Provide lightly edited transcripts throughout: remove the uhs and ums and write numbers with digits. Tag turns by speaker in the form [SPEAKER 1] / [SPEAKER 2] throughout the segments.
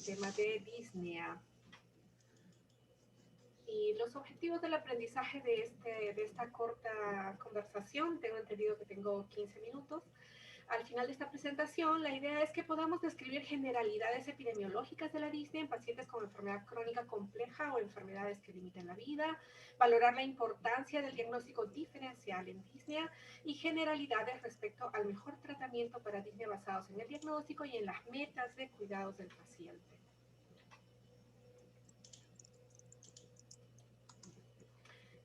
[SPEAKER 1] el tema de disnea. Y los objetivos del aprendizaje de esta corta conversación, tengo entendido que tengo 15 minutos. Al final de esta presentación, la idea es que podamos describir generalidades epidemiológicas de la disnea en pacientes con enfermedad crónica compleja o enfermedades que limitan la vida, valorar la importancia del diagnóstico diferencial en disnea y generalidades respecto al mejor tratamiento para disnea basados en el diagnóstico y en las metas de cuidados del paciente.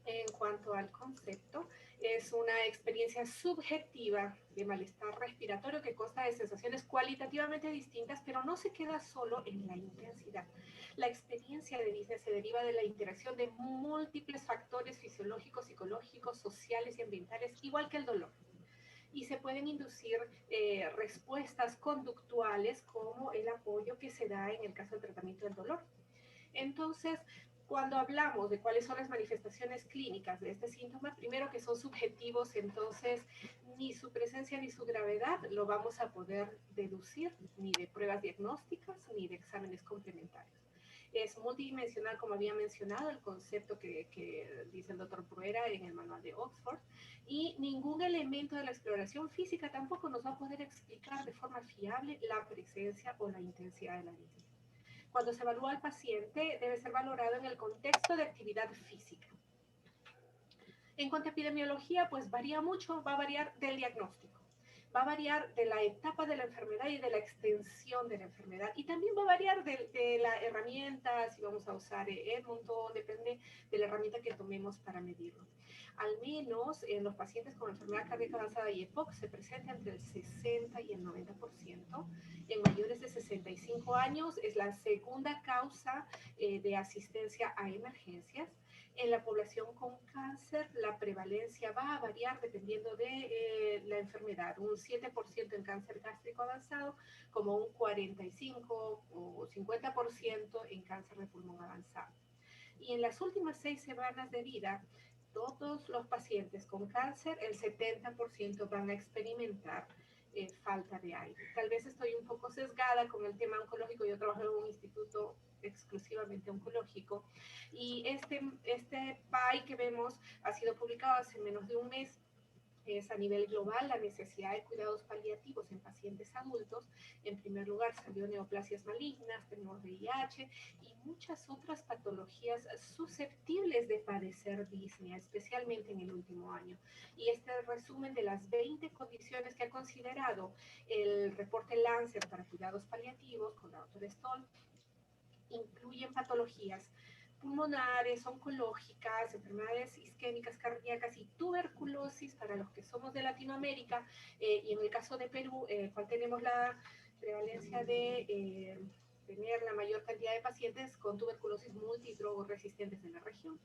[SPEAKER 1] En cuanto al concepto, es una experiencia subjetiva de malestar respiratorio que consta de sensaciones cualitativamente distintas, pero no se queda solo en la intensidad. La experiencia de disnea se deriva de la interacción de múltiples factores fisiológicos, psicológicos, sociales y ambientales, igual que el dolor. Y se pueden inducir respuestas conductuales como el apoyo que se da en el caso del tratamiento del dolor. Entonces, cuando hablamos de cuáles son las manifestaciones clínicas de este síntoma, primero que son subjetivos, entonces ni su presencia ni su gravedad lo vamos a poder deducir ni de pruebas diagnósticas ni de exámenes complementarios. Es multidimensional, como había mencionado, el concepto que dice el doctor Bruera en el manual de Oxford, y ningún elemento de la exploración física tampoco nos va a poder explicar de forma fiable la presencia o la intensidad de la disnea. Cuando se evalúa al paciente, debe ser valorado en el contexto de actividad física. En cuanto a epidemiología, pues varía mucho, va a variar del diagnóstico, va a variar de la etapa de la enfermedad y de la extensión de la enfermedad, y también va a variar de la herramienta, si vamos a usar Edmonton, depende de la herramienta que tomemos para medirlo. Al menos en los pacientes con enfermedad cardíaca avanzada y EPOC se presenta entre el 60 y el 90%. En mayores de 65 años es la segunda causa de asistencia a emergencias. En la población con cáncer, la prevalencia va a variar dependiendo de la enfermedad. Un 7% en cáncer gástrico avanzado, como un 45 o 50% en cáncer de pulmón avanzado. Y en las últimas 6 semanas de vida, todos los pacientes con cáncer, el 70% van a experimentar falta de aire. Tal vez estoy un poco sesgada con el tema oncológico. Yo trabajo en un instituto exclusivamente oncológico, y este PAI que vemos ha sido publicado hace menos de un mes. Es a nivel global la necesidad de cuidados paliativos en pacientes adultos. En primer lugar salió neoplasias malignas, tenemos VIH y muchas otras patologías susceptibles de padecer disnea, especialmente en el último año. Y este resumen de las 20 condiciones que ha considerado el reporte Lancet para cuidados paliativos con la doctora Stoll incluyen patologías pulmonares, oncológicas, enfermedades isquémicas, cardíacas y tuberculosis para los que somos de Latinoamérica, y en el caso de Perú, cual tenemos la prevalencia de tener la mayor cantidad de pacientes con tuberculosis multidrogoresistentes en la región.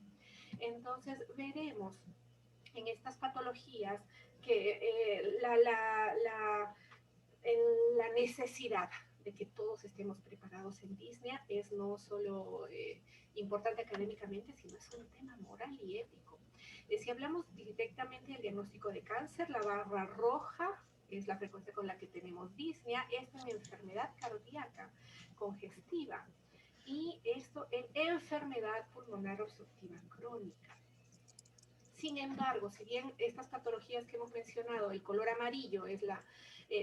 [SPEAKER 1] Entonces veremos en estas patologías que la necesidad de que todos estemos preparados en disnea es no solo importante académicamente, sino es un tema moral y ético. Si hablamos directamente del diagnóstico de cáncer, la barra roja es la frecuencia con la que tenemos disnea, esto en enfermedad cardíaca congestiva, y esto en enfermedad pulmonar obstructiva crónica. Sin embargo, si bien estas patologías que hemos mencionado, el color amarillo es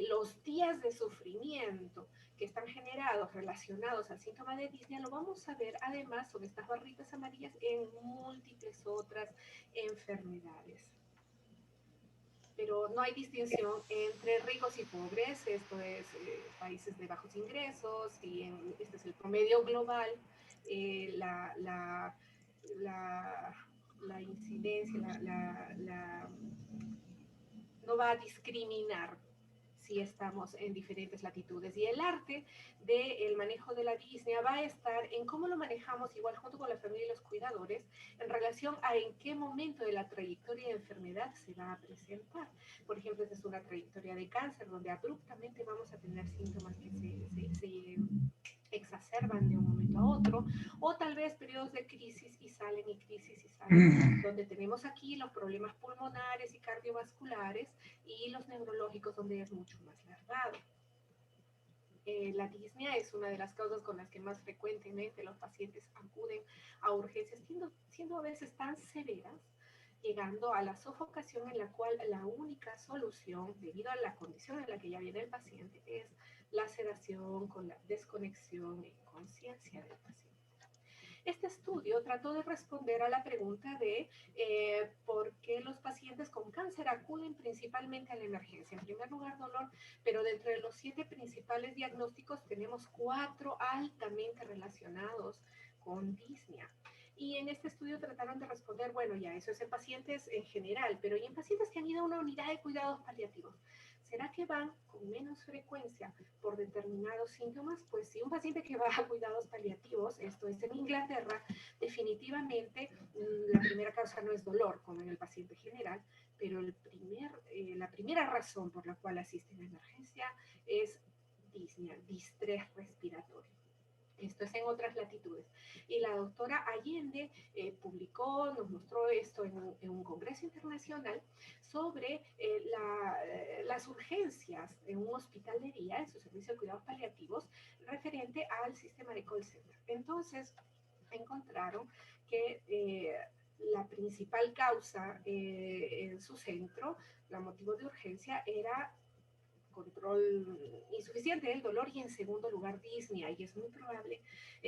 [SPEAKER 1] los días de sufrimiento que están generados, relacionados al síntoma de disnea, lo vamos a ver además sobre estas barritas amarillas en múltiples otras enfermedades. Pero no hay distinción entre ricos y pobres, esto es países de bajos ingresos, y este es el promedio global, la incidencia, no va a discriminar si estamos en diferentes latitudes. Y el arte del manejo de la disnea va a estar en cómo lo manejamos, igual junto con la familia y los cuidadores, en relación a en qué momento de la trayectoria de enfermedad se va a presentar. Por ejemplo, esta es una trayectoria de cáncer donde abruptamente vamos a tener síntomas que se exacerban de un momento a otro, o tal vez periodos de crisis y salen, y crisis y salen, donde tenemos aquí los problemas pulmonares y cardiovasculares y los neurológicos, donde es mucho más largado. La disnea es una de las causas con las que más frecuentemente los pacientes acuden a urgencias, siendo a veces tan severas, llegando a la sofocación en la cual la única solución, debido a la condición en la que ya viene el paciente, es la sedación con la desconexión en conciencia del paciente. Este estudio trató de responder a la pregunta de por qué los pacientes con cáncer acuden principalmente a la emergencia. En primer lugar, dolor, pero de entre los 7 principales diagnósticos tenemos 4 altamente relacionados con disnea. Y en este estudio trataron de responder, bueno, ya eso es en pacientes en general, pero ¿y en pacientes que han ido a una unidad de cuidados paliativos? ¿Será que van con menos frecuencia por determinados síntomas? Pues si un paciente que va a cuidados paliativos, esto es en Inglaterra, definitivamente la primera causa no es dolor, como en el paciente general, pero la primera razón por la cual asisten a emergencia es disnea, distrés respiratorio. Esto es en otras latitudes. Y la doctora Allende publicó, nos mostró esto en un congreso internacional sobre las urgencias en un hospital de día, en su servicio de cuidados paliativos, referente al sistema de call center. Entonces, encontraron que la principal causa en su centro, la motivo de urgencia, era control insuficiente del dolor y en segundo lugar disnea, y es muy probable,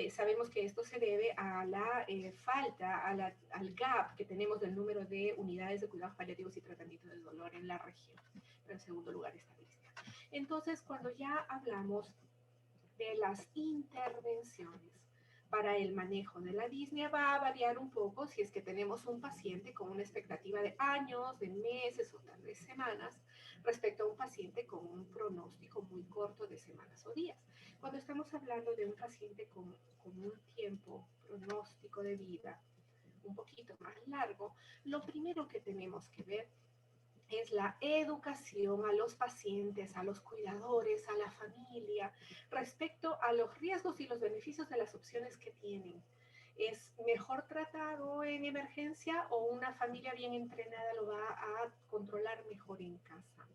[SPEAKER 1] sabemos que esto se debe a la falta, al gap que tenemos del número de unidades de cuidados paliativos y tratamiento del dolor en la región, pero en segundo lugar está disnea. Entonces, cuando ya hablamos de las intervenciones para el manejo de la disnea, va a variar un poco si es que tenemos un paciente con una expectativa de años, de meses o tal vez semanas, respecto a un paciente con un pronóstico muy corto de semanas o días. Cuando estamos hablando de un paciente con un tiempo pronóstico de vida un poquito más largo, lo primero que tenemos que ver es la educación a los pacientes, a los cuidadores, a la familia, respecto a los riesgos y los beneficios de las opciones que tienen. ¿Es mejor tratado en emergencia o una familia bien entrenada lo va a controlar mejor en casa?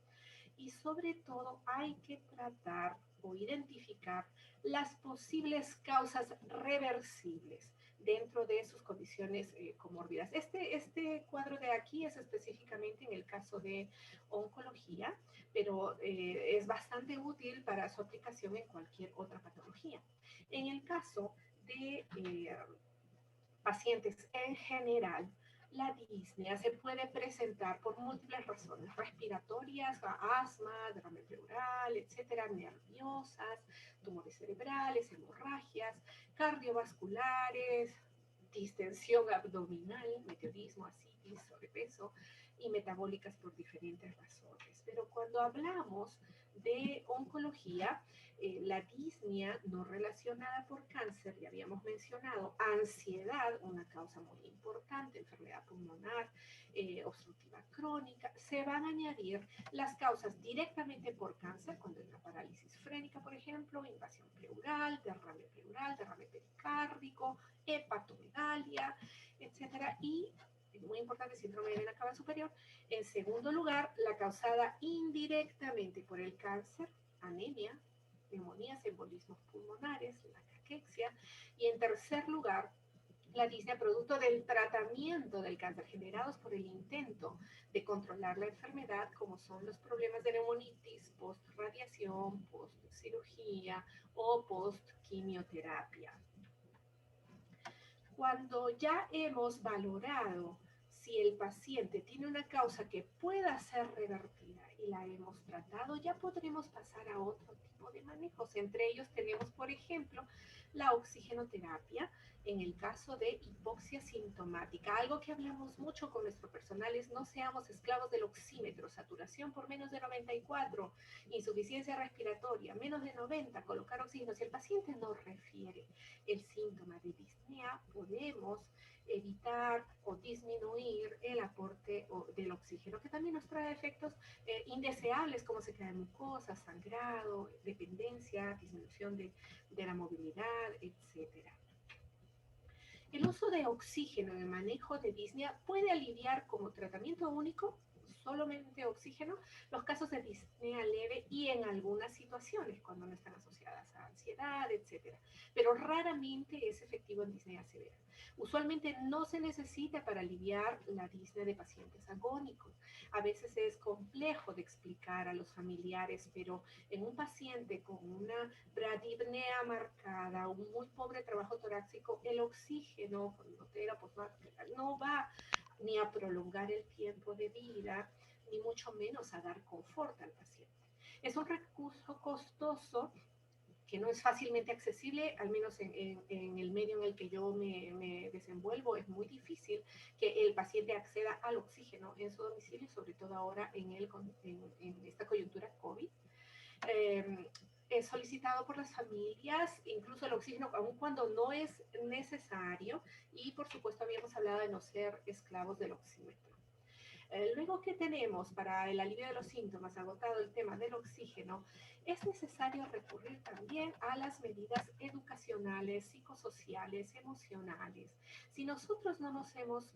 [SPEAKER 1] Y sobre todo hay que tratar o identificar las posibles causas reversibles dentro de sus condiciones comórbidas. Este cuadro de aquí es específicamente en el caso de oncología, pero es bastante útil para su aplicación en cualquier otra patología. En el caso de pacientes en general, la disnea se puede presentar por múltiples razones, respiratorias, asma, derrame pleural, etcétera, nerviosas, tumores cerebrales, hemorragias, cardiovasculares, distensión abdominal, meteorismo, asitis, sobrepeso y metabólicas por diferentes razones. Pero cuando hablamos de oncología, la disnea no relacionada por cáncer, ya habíamos mencionado, ansiedad, una causa muy importante, enfermedad pulmonar, obstructiva crónica, se van a añadir las causas directamente por cáncer, cuando hay una parálisis frénica, por ejemplo, invasión pleural, derrame pericárdico, hepatomegalia, etcétera, y muy importante, síndrome de vena cava superior. En segundo lugar, la causada indirectamente por el cáncer, anemia, neumonías, embolismos pulmonares, la caquexia. Y en tercer lugar, la disnea producto del tratamiento del cáncer generados por el intento de controlar la enfermedad, como son los problemas de neumonitis post-radiación, post-cirugía o post-quimioterapia. Cuando ya hemos valorado si el paciente tiene una causa que pueda ser revertida y la hemos tratado, ya podremos pasar a otro tipo de manejos. Entre ellos tenemos, por ejemplo, la oxigenoterapia en el caso de hipoxia sintomática. Algo que hablamos mucho con nuestro personal es no seamos esclavos del oxímetro, saturación por menos de 94, insuficiencia respiratoria, menos de 90, colocar oxígeno. Si el paciente no refiere el síntoma de disnea, podemos evitar o disminuir el aporte del oxígeno, que también nos trae efectos indeseables como sequedad de mucosa, sangrado, dependencia, disminución de la movilidad, etc. El uso de oxígeno en el manejo de disnea puede aliviar como tratamiento único solamente oxígeno, los casos de disnea leve y en algunas situaciones cuando no están asociadas a ansiedad, etcétera. Pero raramente es efectivo en disnea severa. Usualmente no se necesita para aliviar la disnea de pacientes agónicos. A veces es complejo de explicar a los familiares, pero en un paciente con una bradipnea marcada, un muy pobre trabajo torácico, el oxígeno con gotera no va ni a prolongar el tiempo de vida, ni mucho menos a dar confort al paciente. Es un recurso costoso que no es fácilmente accesible, al menos en el medio en el que yo me desenvuelvo, es muy difícil que el paciente acceda al oxígeno en su domicilio, sobre todo ahora en esta coyuntura COVID. Es solicitado por las familias, incluso el oxígeno, aun cuando no es necesario, y por supuesto habíamos hablado de no ser esclavos del oxímetro. Luego, ¿qué tenemos para el alivio de los síntomas? Agotado el tema del oxígeno, es necesario recurrir también a las medidas educacionales, psicosociales, emocionales. Si nosotros no nos hemos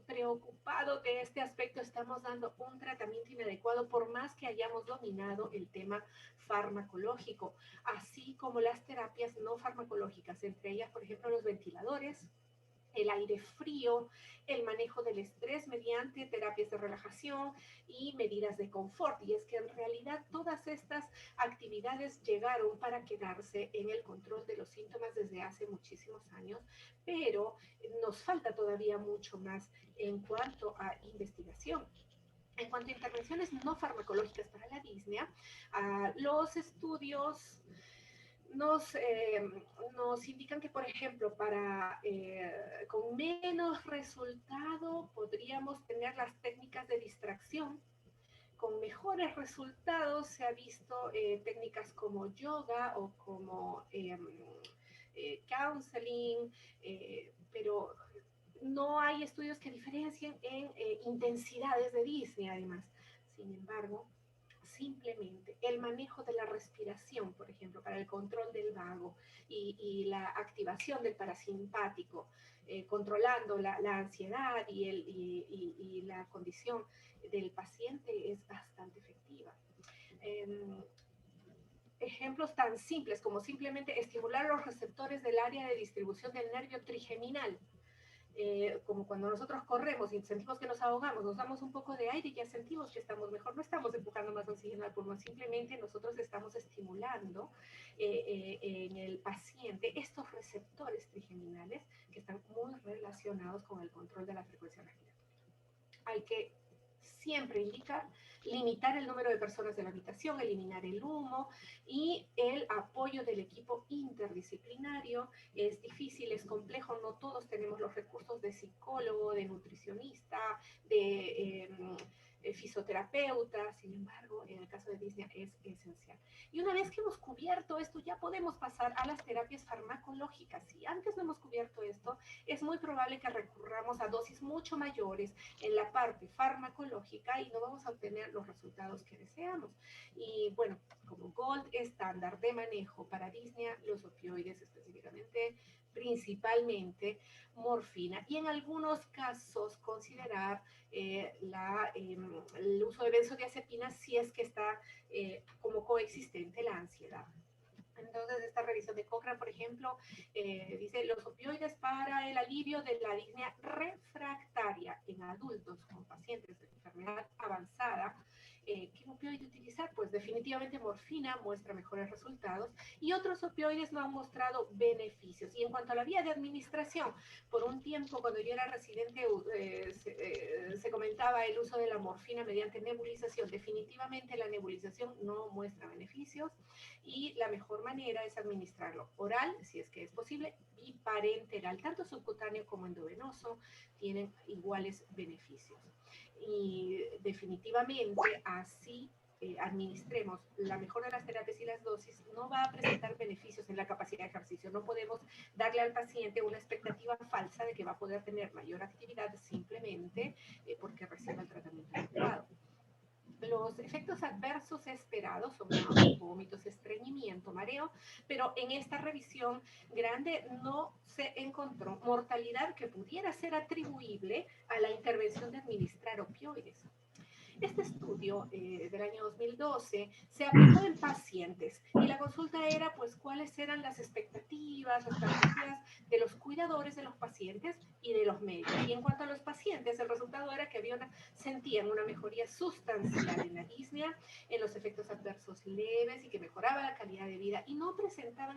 [SPEAKER 1] preocupado de este aspecto, estamos dando un tratamiento inadecuado por más que hayamos dominado el tema farmacológico, así como las terapias no farmacológicas, entre ellas, por ejemplo, los ventiladores, el aire frío, el manejo del estrés mediante terapias de relajación y medidas de confort. Y es que en realidad todas estas actividades llegaron para quedarse en el control de los síntomas desde hace muchísimos años, pero nos falta todavía mucho más en cuanto a investigación. En cuanto a intervenciones no farmacológicas para la disnea, los estudios nos, nos indican que, por ejemplo, con menos resultado podríamos tener las técnicas de distracción. Con mejores resultados se ha visto técnicas como yoga o como counseling, pero no hay estudios que diferencien en intensidades de Disney, además. Sin embargo, simplemente el manejo de la respiración, por ejemplo, para el control del vago y la activación del parasimpático, controlando la ansiedad y la condición del paciente es bastante efectiva. Ejemplos tan simples como simplemente estimular los receptores del área de distribución del nervio trigeminal, como cuando nosotros corremos y sentimos que nos ahogamos, nos damos un poco de aire y ya sentimos que estamos mejor, no estamos empujando más oxígeno al pulmón, simplemente nosotros estamos estimulando en el paciente estos receptores trigeminales que están muy relacionados con el control de la frecuencia respiratoria. Hay que siempre indicar limitar el número de personas de la habitación, eliminar el humo y el apoyo del equipo interdisciplinario. Es difícil, es complejo, no todos tenemos los recursos de psicólogo, de nutricionista, de fisioterapeuta, sin embargo, en el caso de Disney es esencial. Y una vez que hemos cubierto esto, ya podemos pasar a las terapias farmacológicas. Si antes no hemos cubierto esto, es muy probable que recurramos a dosis mucho mayores en la parte farmacológica y no vamos a obtener los resultados que deseamos. Y bueno, como gold estándar de manejo para disnea, los opioides específicamente, principalmente morfina y en algunos casos considerar el uso de benzodiazepinas si es que está como coexistente la ansiedad. Entonces, esta revisión de Cochrane, por ejemplo, dice los opioides para el alivio de la disnea refractaria en adultos con pacientes de enfermedad avanzada. ¿Qué opioide utilizar? Pues definitivamente morfina muestra mejores resultados y otros opioides no han mostrado beneficios. Y en cuanto a la vía de administración, por un tiempo cuando yo era residente se comentaba el uso de la morfina mediante nebulización. Definitivamente la nebulización no muestra beneficios y la mejor manera es administrarlo oral, si es que es posible, y parenteral, tanto subcutáneo como endovenoso, tienen iguales beneficios. Y definitivamente así administremos la mejor de las terapias y las dosis, no va a presentar beneficios en la capacidad de ejercicio. No podemos darle al paciente una expectativa falsa de que va a poder tener mayor actividad simplemente porque reciba el tratamiento adecuado. Los efectos adversos esperados son náuseas, vómitos, estreñimiento, mareo, pero en esta revisión grande no se encontró mortalidad que pudiera ser atribuible a la intervención de administrar opioides. Este estudio del año 2012 se aplicó en pacientes y la consulta era pues cuáles eran las expectativas, las fantasías de los cuidadores de los pacientes y de los médicos. Y en cuanto a los pacientes, el resultado era que sentían una mejoría sustancial en la disnea, en los efectos adversos leves y que mejoraba la calidad de vida y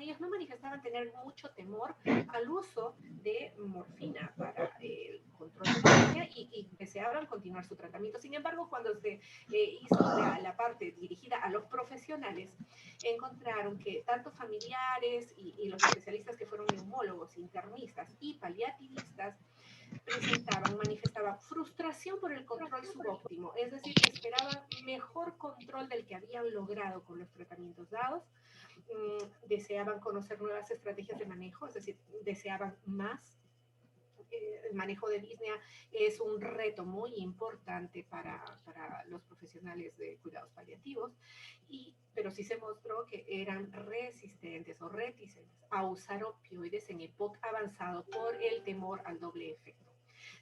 [SPEAKER 1] ellos no manifestaban tener mucho temor al uso de morfina para el control de la disnea y deseaban continuar su tratamiento. Sin embargo, cuando se hizo la parte dirigida a los profesionales, encontraron que tanto familiares y los especialistas que fueron neumólogos, internistas y paliativistas manifestaban frustración por el control subóptimo, es decir, que esperaban mejor control del que habían logrado con los tratamientos dados, deseaban conocer nuevas estrategias de manejo, es decir, deseaban más. El manejo de disnea es un reto muy importante para los profesionales de cuidados paliativos, pero sí se mostró que eran resistentes o reticentes a usar opioides en EPOC avanzado por el temor al doble efecto.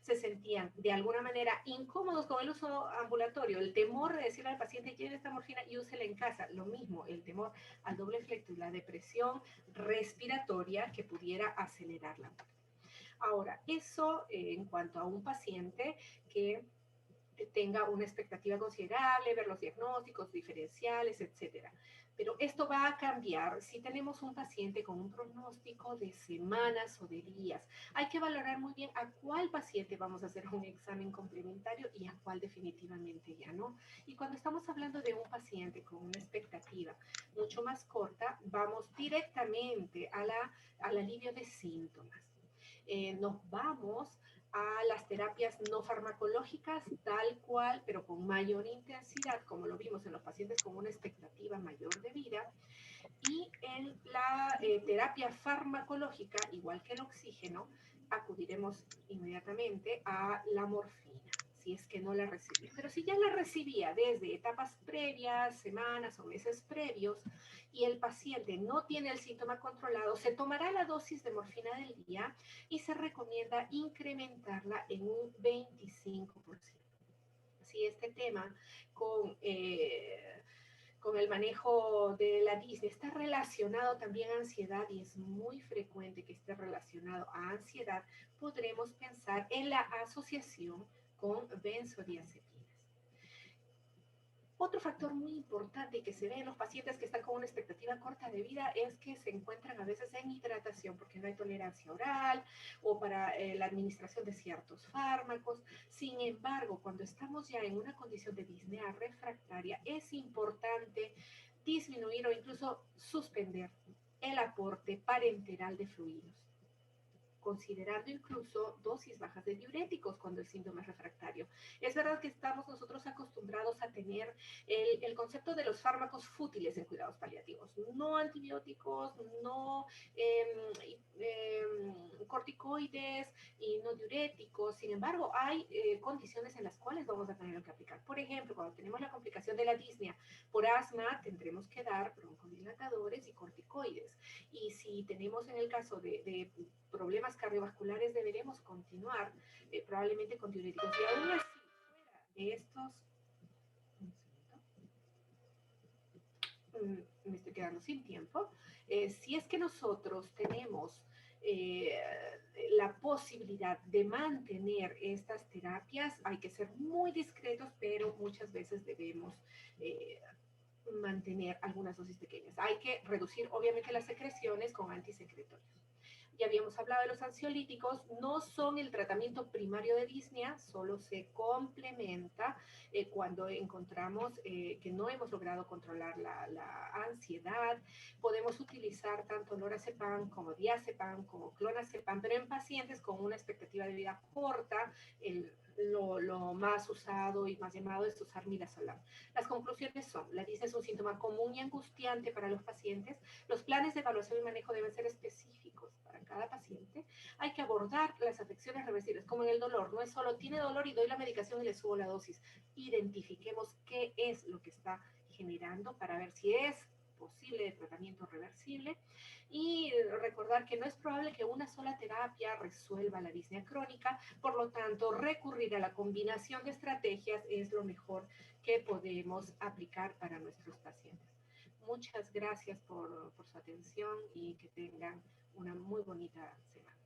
[SPEAKER 1] Se sentían de alguna manera incómodos con el uso ambulatorio, el temor de decirle al paciente lleve esta morfina y úsela en casa, lo mismo, el temor al doble efecto y la depresión respiratoria que pudiera acelerar la muerte. Ahora, eso en cuanto a un paciente que tenga una expectativa considerable, ver los diagnósticos diferenciales, etcétera. Pero esto va a cambiar si tenemos un paciente con un pronóstico de semanas o de días. Hay que valorar muy bien a cuál paciente vamos a hacer un examen complementario y a cuál definitivamente ya no. Y cuando estamos hablando de un paciente con una expectativa mucho más corta, vamos directamente al alivio de síntomas. Nos vamos a las terapias no farmacológicas tal cual, pero con mayor intensidad, como lo vimos en los pacientes con una expectativa mayor de vida. Y en la terapia farmacológica, igual que el oxígeno, acudiremos inmediatamente a la morfina, si es que no la recibía. Pero si ya la recibía desde etapas previas, semanas o meses previos, y el paciente no tiene el síntoma controlado, se tomará la dosis de morfina del día y se recomienda incrementarla en un 25%. Si este tema con el manejo de la disnea está relacionado también a ansiedad y es muy frecuente que esté relacionado a ansiedad, podremos pensar en la asociación con benzodiazepinas. Otro factor muy importante y que se ve en los pacientes que están con una expectativa corta de vida es que se encuentran a veces en hidratación porque no hay tolerancia oral o para la administración de ciertos fármacos. Sin embargo, cuando estamos ya en una condición de disnea refractaria, es importante disminuir o incluso suspender el aporte parenteral de fluidos, considerando incluso dosis bajas de diuréticos cuando el síndrome es refractario. Es verdad que estamos nosotros acostumbrados a tener el concepto de los fármacos fútiles en cuidados paliativos, no antibióticos, no corticoides y no diuréticos. Sin embargo, hay condiciones en las cuales vamos a tener que aplicar. Por ejemplo, cuando tenemos la complicación de la disnea por asma, tendremos que dar broncodilatadores y corticoides. Y si tenemos en el caso de problemas cardiovasculares, deberemos continuar probablemente con diuréticos. Y aún así, fuera de estos, me estoy quedando sin tiempo, si es que nosotros tenemos la posibilidad de mantener estas terapias, hay que ser muy discretos, pero muchas veces debemos mantener algunas dosis pequeñas. Hay que reducir obviamente las secreciones con antisecretorios. Ya habíamos hablado de los ansiolíticos, no son el tratamiento primario de disnea, solo se complementa cuando encontramos que no hemos logrado controlar la ansiedad. Podemos utilizar tanto lorazepam como diazepam como clonazepam, pero en pacientes con una expectativa de vida corta, lo más usado y más llamado es usar midazolam. Las conclusiones son, la disnea es un síntoma común y angustiante para los pacientes. Los planes de evaluación y manejo deben ser específicos para cada paciente. Hay que abordar las afecciones reversibles, como en el dolor. No es solo tiene dolor y doy la medicación y le subo la dosis. Identifiquemos qué es lo que está generando para ver si es posible de tratamiento reversible y recordar que no es probable que una sola terapia resuelva la disnea crónica, por lo tanto, recurrir a la combinación de estrategias es lo mejor que podemos aplicar para nuestros pacientes. Muchas gracias por su atención y que tengan una muy bonita semana.